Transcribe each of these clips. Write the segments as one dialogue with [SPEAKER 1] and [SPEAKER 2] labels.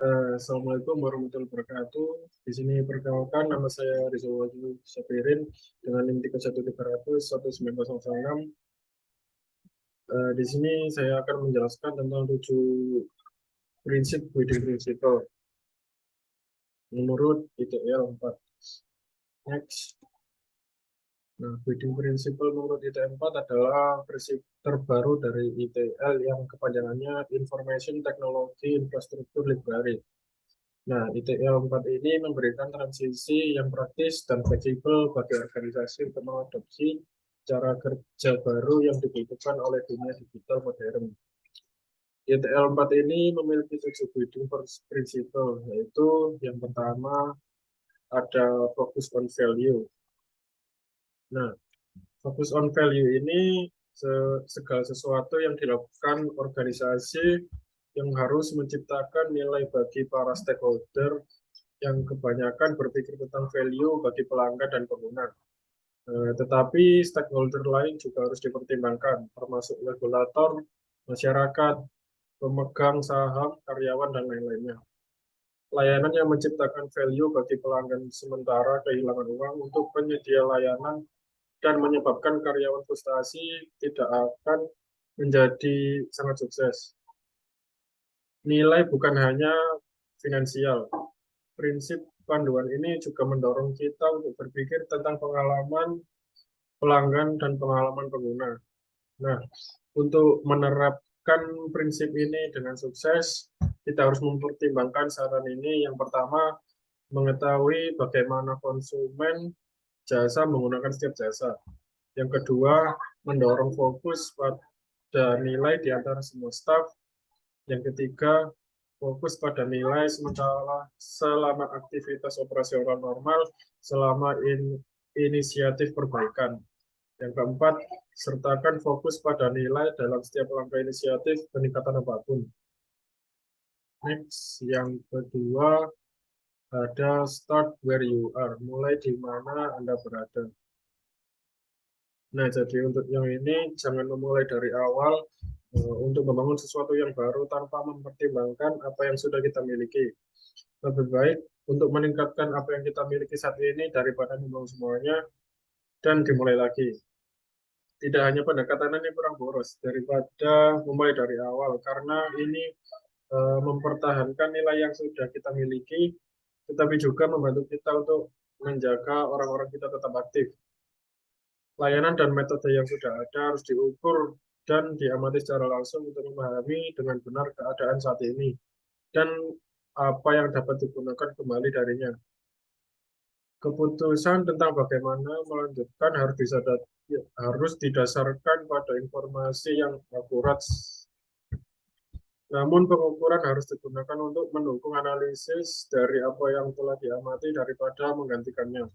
[SPEAKER 1] Assalamualaikum warahmatullahi wabarakatuh. Di sini perkenalkan, nama saya Rizal Wahyu Safirin dengan NIM 31300 19096. Di sini saya akan menjelaskan tentang 7 prinsip guiding principle menurut ITL 4. Next. Nah, guiding principle menurut ITL 4 adalah prinsip terbaru dari ITL yang kepanjangannya Information Technology Infrastructure Library. Nah, ITL 4 ini memberikan transisi yang praktis dan fleksibel bagi organisasi untuk mengadopsi cara kerja baru yang dibutuhkan oleh dunia digital modern. ITL 4 ini memiliki 7 guiding principle, yaitu yang pertama ada focus on value. Nah, focus on value ini segala sesuatu yang dilakukan organisasi yang harus menciptakan nilai bagi para stakeholder yang kebanyakan berpikir tentang value bagi pelanggan dan pengguna. Tetapi stakeholder lain juga harus dipertimbangkan, termasuk regulator, masyarakat, pemegang saham, karyawan, dan lain-lainnya. Layanan yang menciptakan value bagi pelanggan sementara kehilangan uang untuk penyedia layanan dan menyebabkan karyawan frustasi tidak akan menjadi sangat sukses. Nilai bukan hanya finansial. Prinsip panduan ini juga mendorong kita untuk berpikir tentang pengalaman pelanggan dan pengalaman pengguna. Nah, untuk menerapkan prinsip ini dengan sukses, kita harus mempertimbangkan saran ini. Yang pertama, mengetahui bagaimana konsumen jasa menggunakan setiap jasa. Yang kedua, mendorong fokus pada nilai di antara semua staf. Yang ketiga, fokus pada nilai sementara selama aktivitas operasional normal, selama inisiatif perbaikan. Yang keempat, sertakan fokus pada nilai dalam setiap langkah inisiatif peningkatan apapun. Next, yang kedua, ada start where you are, mulai di mana Anda berada. Nah, jadi untuk yang ini, jangan memulai dari awal untuk membangun sesuatu yang baru tanpa mempertimbangkan apa yang sudah kita miliki. Lebih baik untuk meningkatkan apa yang kita miliki saat ini daripada membangun semuanya dan dimulai lagi. Tidak hanya pendekatan yang kurang boros daripada memulai dari awal, karena ini mempertahankan nilai yang sudah kita miliki, tetapi juga membantu kita untuk menjaga orang-orang kita tetap aktif. Layanan dan metode yang sudah ada harus diukur dan diamati secara langsung untuk memahami dengan benar keadaan saat ini dan apa yang dapat digunakan kembali darinya. Keputusan tentang bagaimana melanjutkan harus didasarkan pada informasi yang akurat. Namun pengukuran harus digunakan untuk mendukung analisis dari apa yang telah diamati daripada menggantikannya.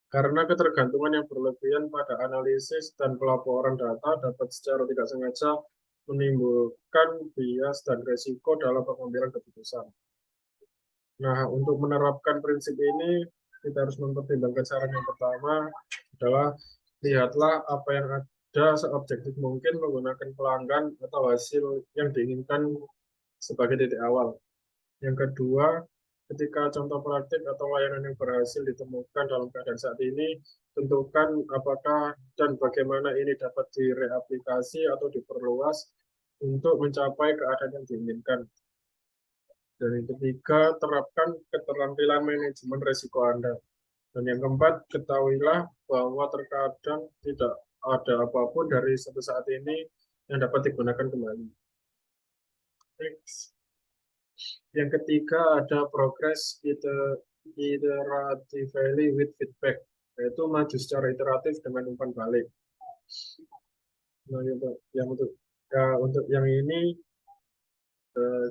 [SPEAKER 1] Karena ketergantungan yang berlebihan pada analisis dan pelaporan data dapat secara tidak sengaja menimbulkan bias dan risiko dalam pengambilan keputusan. Nah, untuk menerapkan prinsip ini, kita harus mempertimbangkan saran yang pertama adalah lihatlah apa yang ada seobjektif mungkin menggunakan pelanggan atau hasil yang diinginkan sebagai titik awal. Yang kedua, ketika contoh praktik atau layanan yang berhasil ditemukan dalam keadaan saat ini, tentukan apakah dan bagaimana ini dapat direplikasi atau diperluas untuk mencapai keadaan yang diinginkan. Dan yang ketiga, terapkan keterampilan manajemen risiko Anda. Dan yang keempat, ketahuilah bahwa terkadang tidak ada apapun dari satu saat ini yang dapat digunakan kembali. Next. Yang ketiga ada progress iteratively with feedback, yaitu maju secara iteratif dengan umpan balik. Nah, untuk yang ini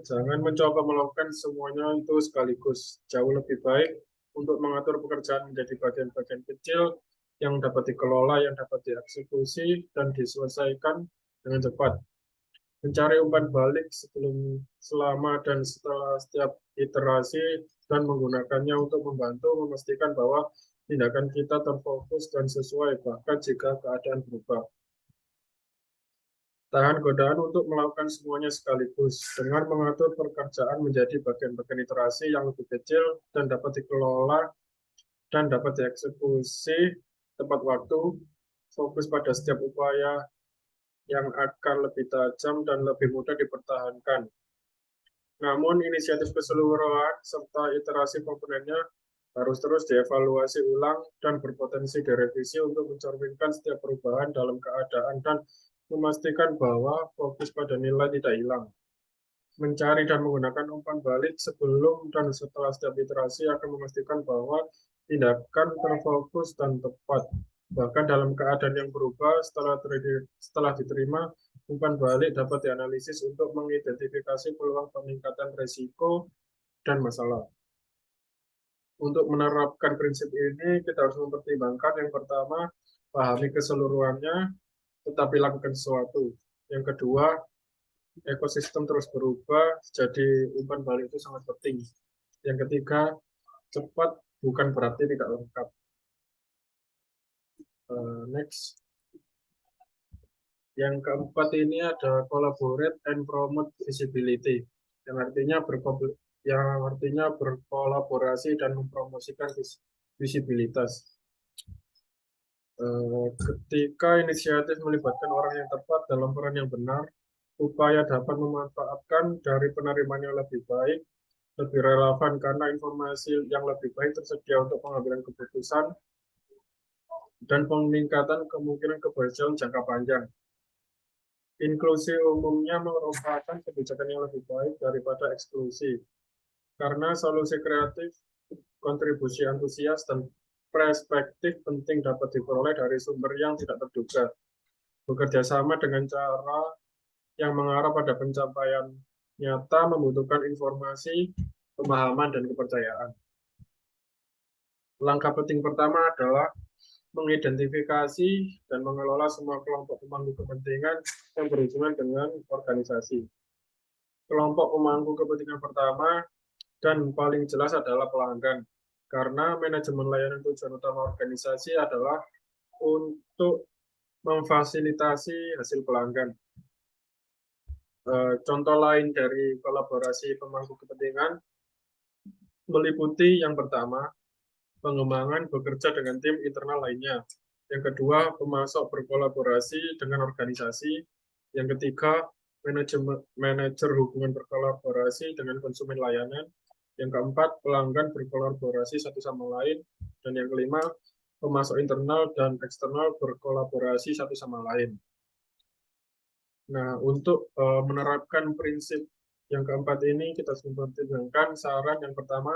[SPEAKER 1] jangan mencoba melakukan semuanya itu sekaligus. Jauh lebih baik untuk mengatur pekerjaan menjadi bagian-bagian kecil yang dapat dikelola, yang dapat dieksekusi dan diselesaikan dengan cepat. Mencari umpan balik selama dan setelah setiap iterasi dan menggunakannya untuk membantu memastikan bahwa tindakan kita terfokus dan sesuai bahkan jika keadaan berubah. Tahan godaan untuk melakukan semuanya sekaligus dengan mengatur pekerjaan menjadi bagian-bagian iterasi yang lebih kecil dan dapat dikelola dan dapat dieksekusi tepat waktu, fokus pada setiap upaya yang akan lebih tajam dan lebih mudah dipertahankan. Namun, inisiatif keseluruhan serta iterasi komponennya harus terus dievaluasi ulang dan berpotensi direvisi untuk mencerminkan setiap perubahan dalam keadaan dan memastikan bahwa fokus pada nilai tidak hilang. Mencari dan menggunakan umpan balik sebelum dan setelah setiap iterasi akan memastikan bahwa tindakan terfokus dan tepat. Bahkan dalam keadaan yang berubah setelah diterima, umpan balik dapat dianalisis untuk mengidentifikasi peluang peningkatan risiko dan masalah. Untuk menerapkan prinsip ini, kita harus mempertimbangkan yang pertama, pahami keseluruhannya, tetapi lakukan sesuatu. Yang kedua, ekosistem terus berubah, jadi umpan balik itu sangat penting. Yang ketiga, cepat bukan berarti tidak lengkap. Next. Yang keempat ini ada collaborate and promote visibility, yang artinya berkolaborasi dan mempromosikan visibilitas. Ketika inisiatif melibatkan orang yang tepat dalam peran yang benar, upaya dapat memanfaatkan dari penerimaan yang lebih baik, lebih relevan karena informasi yang lebih baik tersedia untuk pengambilan keputusan, dan peningkatan kemungkinan keberhasilan jangka panjang. Inklusi umumnya merupakan kebijakan yang lebih baik daripada eksklusi, karena solusi kreatif, kontribusi antusias, dan perspektif penting dapat diperoleh dari sumber yang tidak terduga. Bekerja sama dengan cara yang mengarah pada pencapaian nyata membutuhkan informasi, pemahaman, dan kepercayaan. Langkah penting pertama adalah mengidentifikasi dan mengelola semua kelompok pemangku kepentingan yang berhubungan dengan organisasi. Kelompok pemangku kepentingan pertama dan paling jelas adalah pelanggan, karena manajemen layanan tujuan utama organisasi adalah untuk memfasilitasi hasil pelanggan. Contoh lain dari kolaborasi pemangku kepentingan meliputi yang pertama, pengembangan bekerja dengan tim internal lainnya. Yang kedua, pemasok berkolaborasi dengan organisasi. Yang ketiga, manajer hubungan berkolaborasi dengan konsumen layanan. Yang keempat, pelanggan berkolaborasi satu sama lain. Dan yang kelima, pemasok internal dan eksternal berkolaborasi satu sama lain. Nah, untuk menerapkan prinsip yang keempat ini, kita mempertimbangkan saran yang pertama,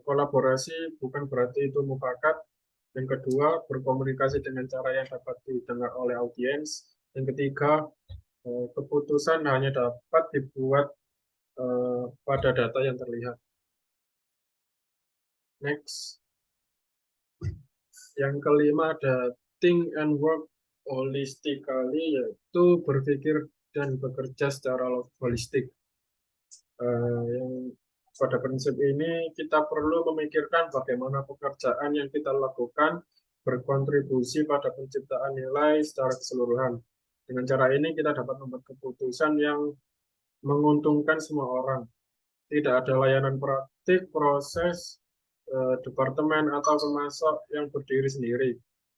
[SPEAKER 1] kolaborasi bukan berarti itu mufakat. Yang kedua, berkomunikasi dengan cara yang dapat didengar oleh audiens. Yang ketiga, keputusan hanya dapat dibuat pada data yang terlihat. Next. Yang kelima ada think and work holistically, yaitu berpikir dan bekerja secara holistik. Yang pada prinsip ini kita perlu memikirkan bagaimana pekerjaan yang kita lakukan berkontribusi pada penciptaan nilai secara keseluruhan. Dengan cara ini kita dapat membuat keputusan yang menguntungkan semua orang. Tidak ada layanan praktik, proses, departemen, atau pemasok yang berdiri sendiri.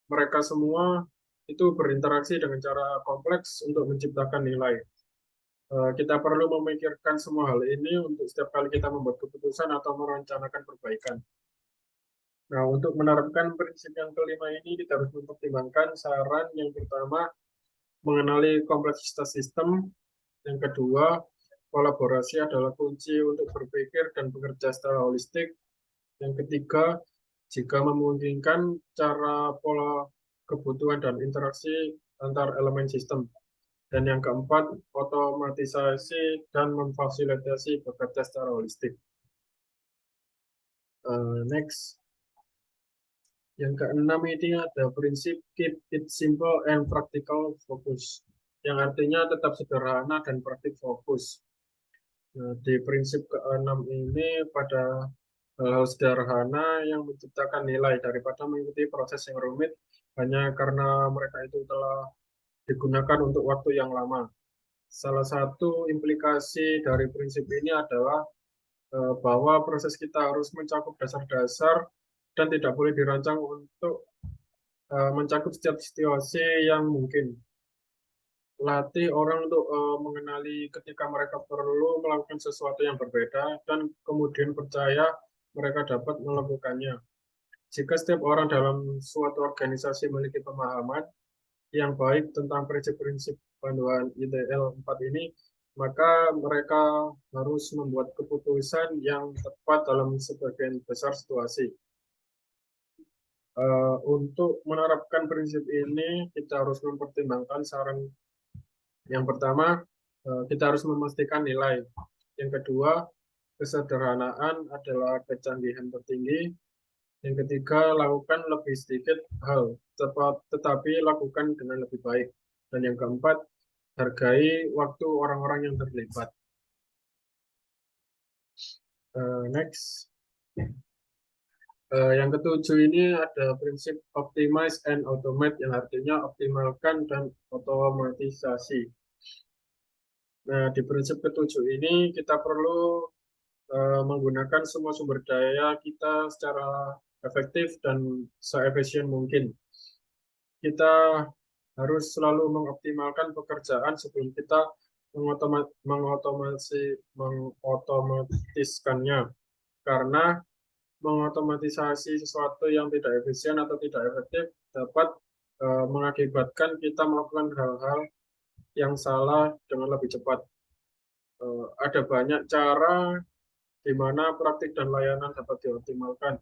[SPEAKER 1] Mereka semua itu berinteraksi dengan cara kompleks untuk menciptakan nilai. Kita perlu memikirkan semua hal ini untuk setiap kali kita membuat keputusan atau merencanakan perbaikan. Nah, untuk menerapkan prinsip yang kelima ini, kita harus mempertimbangkan saran yang pertama, mengenali kompleksitas sistem. Yang kedua, kolaborasi adalah kunci untuk berpikir dan bekerja secara holistik. Yang ketiga, jika memungkinkan, cara pola kebutuhan dan interaksi antar elemen sistem. Dan yang keempat, otomatisasi dan memfasilitasi bekerja secara holistik. Next. Yang keenam ini ada prinsip keep it simple and practical focus, yang artinya tetap sederhana dan praktik fokus. Nah, di prinsip keenam ini pada hal sederhana yang menciptakan nilai daripada mengikuti proses yang rumit hanya karena mereka itu telah digunakan untuk waktu yang lama. Salah satu implikasi dari prinsip ini adalah bahwa proses kita harus mencakup dasar-dasar dan tidak boleh dirancang untuk mencakup setiap situasi yang mungkin. Latih orang untuk mengenali ketika mereka perlu melakukan sesuatu yang berbeda dan kemudian percaya mereka dapat melakukannya. Jika setiap orang dalam suatu organisasi memiliki pemahaman yang baik tentang prinsip-prinsip panduan ITL 4 ini, maka mereka harus membuat keputusan yang tepat dalam sebagian besar situasi. Untuk menerapkan prinsip ini, kita harus mempertimbangkan saran yang pertama, kita harus memastikan nilai. Yang kedua, kesederhanaan adalah kecanggihan tertinggi. Yang ketiga, lakukan lebih sedikit hal, tetapi lakukan dengan lebih baik. Dan yang keempat, hargai waktu orang-orang yang terlibat. Next. Yang ketujuh ini ada prinsip optimize and automate yang artinya optimalkan dan otomatisasi. Nah, di prinsip ketujuh ini kita perlu menggunakan semua sumber daya kita secara efektif dan seefisien mungkin. Kita harus selalu mengoptimalkan pekerjaan sebelum kita mengotomatiskannya. Karena mengotomatisasi sesuatu yang tidak efisien atau tidak efektif dapat mengakibatkan kita melakukan hal-hal yang salah dengan lebih cepat. Ada banyak cara di mana praktik dan layanan dapat dioptimalkan.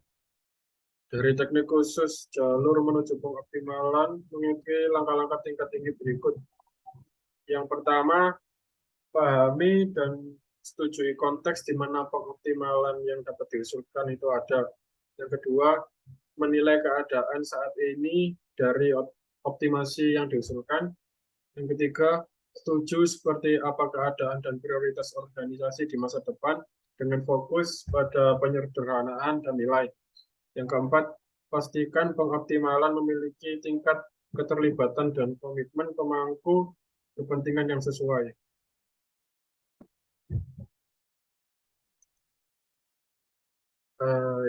[SPEAKER 1] Dari teknik khusus jalur menuju pengoptimalan mengikuti langkah-langkah tingkat tinggi berikut. Yang pertama, pahami dan setujui konteks di mana pengoptimalan yang dapat diusulkan itu ada. Yang kedua, menilai keadaan saat ini dari optimasi yang diusulkan. Yang ketiga, setuju seperti apa keadaan dan prioritas organisasi di masa depan dengan fokus pada penyederhanaan dan nilai. Yang keempat, pastikan pengoptimalan memiliki tingkat keterlibatan dan komitmen pemangku kepentingan yang sesuai.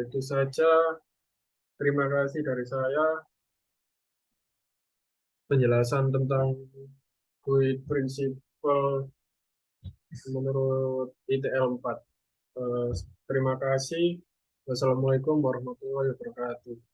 [SPEAKER 1] Itu saja. Terima kasih dari saya. Penjelasan tentang GUID Principle menurut ITL 4. Terima kasih. Wassalamualaikum warahmatullahi wabarakatuh.